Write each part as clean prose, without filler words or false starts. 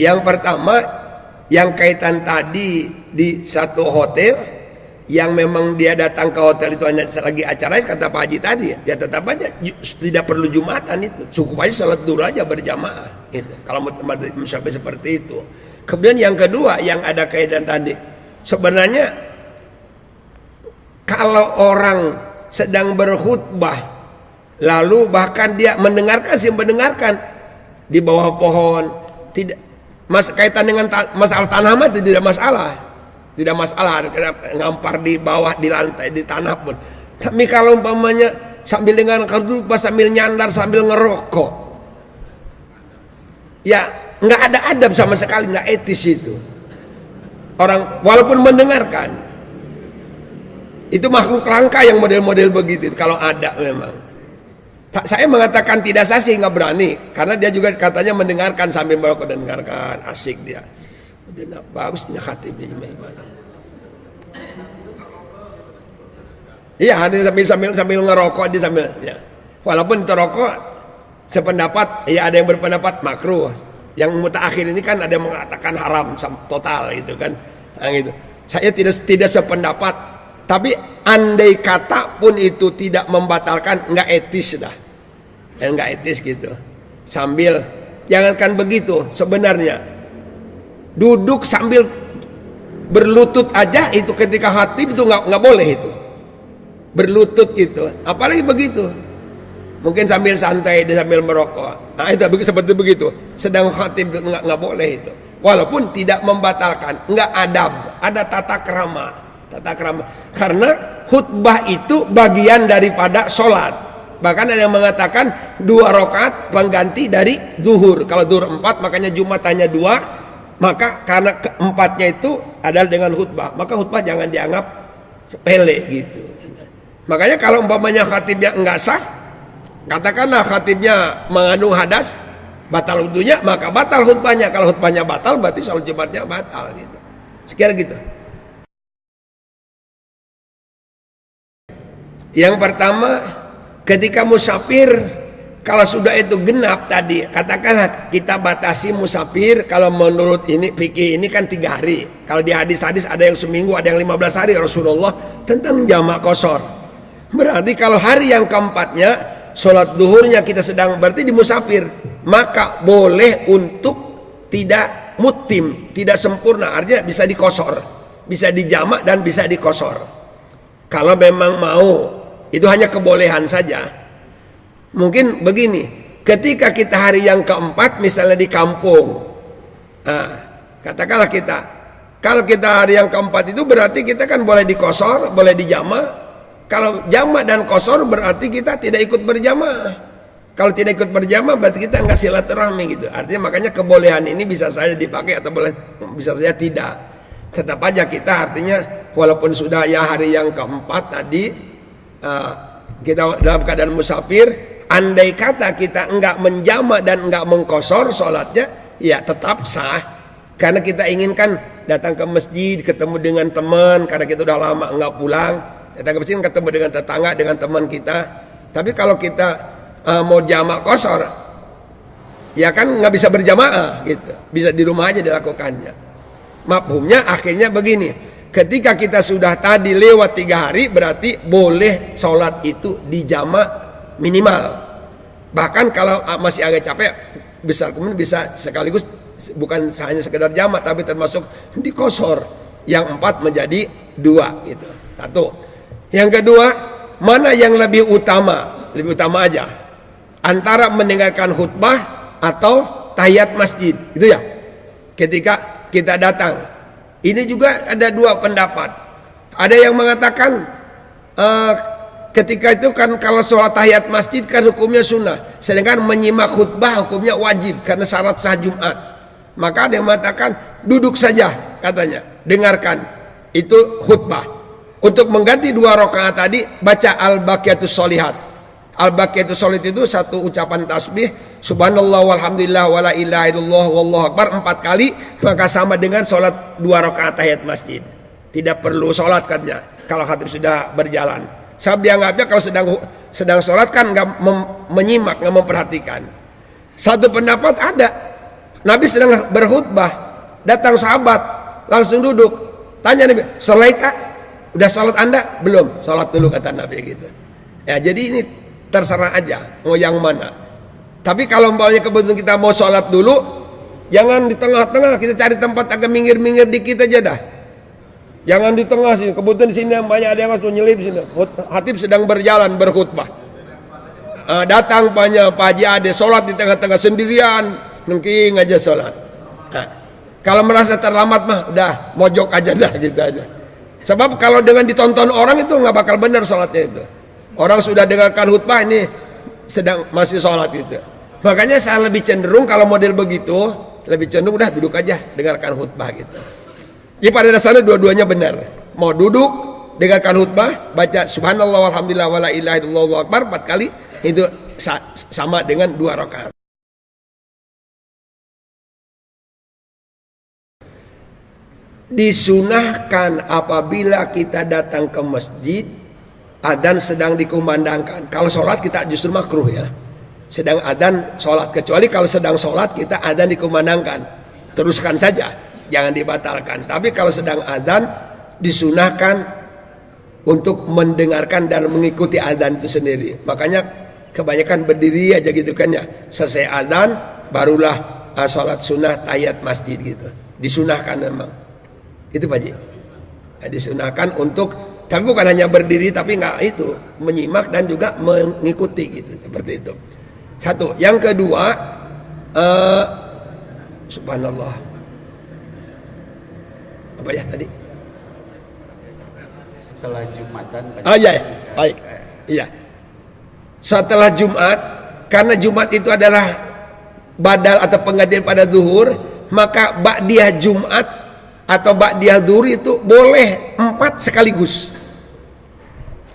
Yang pertama, yang kaitan tadi di satu hotel, yang memang dia datang ke hotel itu hanya lagi acara, kata Pak Haji tadi, ya tetap aja tidak perlu Jumatan itu, cukup aja sholat duhur aja berjamaah itu, kalau sampai seperti itu. Kemudian yang kedua yang ada kaitan tadi, sebenarnya kalau orang sedang berkhutbah lalu bahkan dia mendengarkan di bawah pohon, tidak kaitan dengan masalah tanah mah tidak masalah, ngampar di bawah, di lantai, di tanah pun. Tapi kalau umpamanya sambil dengar khutbah, sambil nyandar, sambil ngerokok, ya nggak ada adab sama sekali, nggak etis itu. Orang walaupun mendengarkan, itu makhluk langka yang model-model begitu kalau ada memang. Saya mengatakan tidak sah sih, nggak berani, karena dia juga katanya mendengarkan sambil merokok dan dengarkan, asik dia. Bagus ini khatibnya. Iya, sambil ngerokok dia sambil ya. Walaupun itu rokok sependapat, ya ada yang berpendapat makruh. Yang mutaakhir ini kan ada yang mengatakan haram total gitu kan. Nah, gitu. Saya tidak sependapat, tapi andai kata pun itu tidak membatalkan, nggak etis dah. Nggak etis gitu. Sambil jangankan begitu, sebenarnya duduk sambil berlutut aja itu ketika khatib itu nggak boleh itu. Berlutut gitu, apalagi begitu. Mungkin sambil santai, dia sambil merokok. Nah, itu seperti begitu. Sedang khatib nggak boleh itu. Walaupun tidak membatalkan, nggak adab, ada tata krama. Karena khutbah itu bagian daripada sholat. Bahkan ada yang mengatakan 2 rakaat pengganti dari zuhur. Kalau zuhur 4, makanya Jumat hanya 2. Maka karena keempatnya itu adalah dengan khutbah, maka khutbah jangan dianggap sepele gitu. Makanya kalau umpamanya khatibnya enggak sah, katakanlah khatibnya mengandung hadas, batal wudunya, maka batal khutbahnya. Kalau khutbahnya batal, berarti sholat Jumatnya batal gitu. Sekira gitu. Yang pertama, ketika musafir, kalau sudah itu genap tadi, katakanlah kita batasi musafir, kalau menurut ini fikih ini kan 3 hari. Kalau di hadis-hadis ada yang seminggu, ada yang 15 hari Rasulullah tentang jamak qashar. Berarti kalau hari yang keempatnya sholat duhurnya kita sedang berarti di musafir, maka boleh untuk tidak mutim, tidak sempurna, artinya bisa dikosor, bisa dijamak dan bisa dikosor. Kalau memang mau, itu hanya kebolehan saja. Mungkin begini, ketika kita hari yang keempat misalnya di kampung, katakanlah kalau kita hari yang keempat itu berarti kita kan boleh dikosor, boleh dijamak. Kalau jamak dan kosor berarti kita tidak ikut berjamaah. Kalau tidak ikut berjamaah berarti kita nggak silaturahmi gitu. Artinya makanya kebolehan ini bisa saja dipakai atau bisa saja tidak. Tetap aja kita artinya walaupun sudah ya hari yang keempat tadi, kita dalam keadaan musafir, andai kata kita enggak menjamak dan enggak mengkosor sholatnya, ya tetap sah. Karena kita inginkan datang ke masjid, ketemu dengan teman, karena kita udah lama enggak pulang, datang ke masjid ketemu dengan tetangga, dengan teman kita. Tapi kalau kita mau jamak kosor, ya kan nggak bisa berjamaah gitu, bisa di rumah aja dilakukannya. Mafhumnya akhirnya begini, ketika kita sudah tadi lewat 3 hari, berarti boleh sholat itu dijamak minimal. Bahkan kalau masih agak capek, kemudian bisa sekaligus bukan hanya sekedar jamak, tapi termasuk dikosor, yang 4 menjadi 2 gitu. Satu. Yang kedua, mana yang lebih utama? Lebih utama aja antara mendengarkan khutbah atau tahiyat masjid, itu ya. Ketika kita datang, ini juga ada 2 pendapat. Ada yang mengatakan ketika itu kan kalau sholat tahiyat masjid kan hukumnya sunnah, sedangkan menyimak khutbah hukumnya wajib karena syarat sah Jumat. Maka ada yang mengatakan duduk saja, katanya, dengarkan itu khutbah. Untuk mengganti 2 rakaat tadi, baca al-baqiyatus sholihat. Al-baqiyatus sholihat itu satu ucapan tasbih, subhanallah walhamdulillah wala ilaha illallah wallahu akbar 4 kali, maka sama dengan sholat 2 rakaat tahiyat masjid. Tidak perlu sholat katanya kalau khatib sudah berjalan. Saya dianggapnya kalau sedang sholat kan nggak menyimak, nggak memperhatikan. Satu pendapat Nabi sedang berkhutbah, datang sahabat, langsung duduk. Tanya Nabi, "Salat tak? Udah salat Anda?" "Belum." "Salat dulu," kata Nabi gitu. Ya, jadi ini terserah aja mau yang mana. Tapi kalau umpamanya kebetulan kita mau salat dulu, jangan di tengah-tengah, kita cari tempat agak minggir-minggir dikit aja dah. Jangan di tengah sini. Kebetulan di sini banyak ada yang harus nyelip sini. Khatib sedang berjalan berkhutbah. Datang banyak Pak Haji Ade salat di tengah-tengah sendirian, nengking aja salat. Kalau merasa terlambat mah udah mojok aja dah gitu aja. Sebab kalau dengan ditonton orang itu nggak bakal benar salatnya itu. Orang sudah dengarkan khutbah ini sedang masih salat gitu. Makanya saya lebih cenderung kalau model begitu, lebih cenderung udah duduk aja dengarkan khutbah gitu. Jadi pada dasarnya dua-duanya benar. Mau duduk dengarkan khutbah, baca subhanallah walhamdulillah wala ilaha illallah Allahu akbar 4 kali, itu sama dengan 2 rakaat. Disunahkan apabila kita datang ke masjid, adzan sedang dikumandangkan. Kalau sholat kita justru makruh ya. Sedang adzan sholat, kecuali kalau sedang sholat kita adzan dikumandangkan, teruskan saja, jangan dibatalkan. Tapi kalau sedang adzan disunahkan untuk mendengarkan dan mengikuti adzan itu sendiri. Makanya kebanyakan berdiri aja gitu kan ya. Selesai adzan barulah sholat sunnah tahiyat masjid gitu. Disunahkan memang. Itu Pak Haji. Disunahkan untuk, tapi bukan hanya berdiri tapi nggak itu, menyimak dan juga mengikuti gitu, seperti itu. Satu. Yang kedua, subhanallah. Apa ya tadi? Setelah Jumatan. Oh iya, baik. Iya. Setelah Jumat, karena Jumat itu adalah badal atau penggantian pada zuhur, maka ba'diyah Jumat atau ba'diyah zuhur itu boleh 4 sekaligus.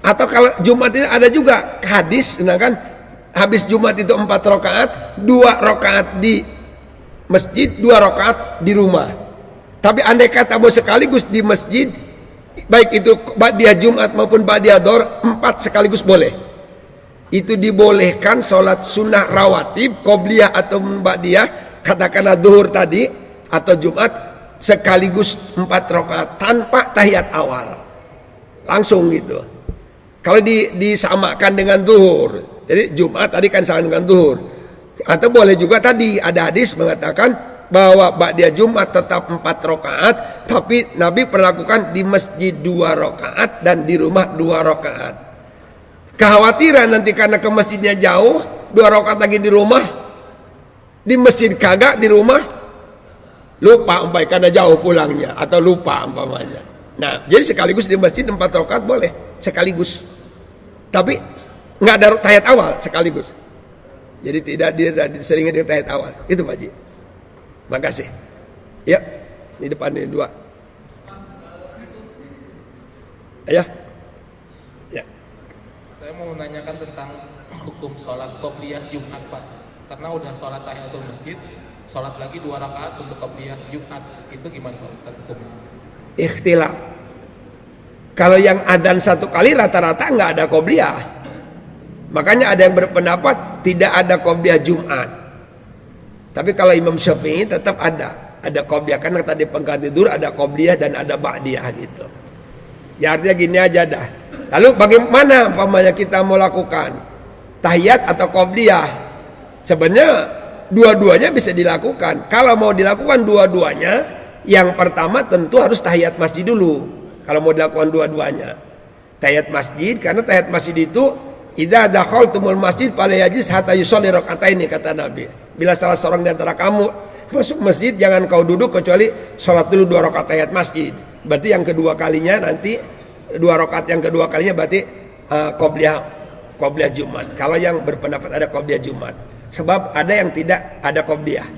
Atau kalau Jumat itu ada juga hadis, nah kan habis Jumat itu 4 rakaat, 2 rakaat di masjid, 2 rakaat di rumah. Tapi andai kata mau sekaligus di masjid, baik itu ba'diyah Jumat maupun ba'diyah zuhur, 4 sekaligus boleh. Itu dibolehkan sholat sunnah rawatib, qobliyah atau ba'diyah, katakanlah zuhur tadi atau Jumat, sekaligus 4 rakaat tanpa tahiyat awal, langsung gitu. Kalau disamakan dengan zuhur, jadi Jumat tadi kan sama dengan zuhur. Atau boleh juga tadi ada hadis mengatakan bahwa ba'diyah Jumat tetap 4 rakaat, tapi Nabi perlakukan di masjid 2 rakaat dan di rumah 2 rakaat. Kekhawatiran nanti karena ke masjidnya jauh, 2 rakaat lagi di rumah, di masjid kagak, di rumah lupa umpamanya karena jauh pulangnya atau lupa umpamanya. Nah, jadi sekaligus di masjid 4 rakaat boleh sekaligus. Tapi nggak ada tahiyat awal sekaligus. Jadi tidak diseringin dengan tahiyat awal. Itu Pak Haji. Makasih. Ya, di depan ini 2. Ya. Ya. Saya mau menanyakan tentang hukum sholat qobliyah Jumat Pak. Karena udah sholat tahiyatul masjid, sholat lagi 2 rakaat untuk qobliyah Jumat, itu gimana Pak hukumnya? Ikhtilaf. Kalau yang adzan 1 kali rata-rata nggak ada qobliyah. Makanya ada yang berpendapat tidak ada qobliyah Jumat. Tapi kalau Imam Syafi'i tetap ada qobliyah, karena tadi pengganti zuhur ada qobliyah dan ada ba'diyah gitu. Ya artinya gini aja dah. Lalu bagaimana umpamanya kita mau lakukan tahiyat atau qobliyah? Sebenarnya dua-duanya bisa dilakukan. Kalau mau dilakukan dua-duanya, yang pertama tentu harus tahiyat masjid dulu. Kalau mau dilakukan dua-duanya, tahiyat masjid, karena tahiyat masjid itu idza dakhaltumul masjid fala yajlis hatta yusolli raka'ataini, kata Nabi. Bila salah seorang di antara kamu masuk masjid, jangan kau duduk kecuali sholat dulu 2 rakaat tahiyat masjid. Berarti yang kedua kalinya nanti 2 rakaat yang kedua kalinya berarti qobliyah Jumat. Kalau yang berpendapat ada qobliyah Jumat. Sebab ada yang tidak ada qobliyah.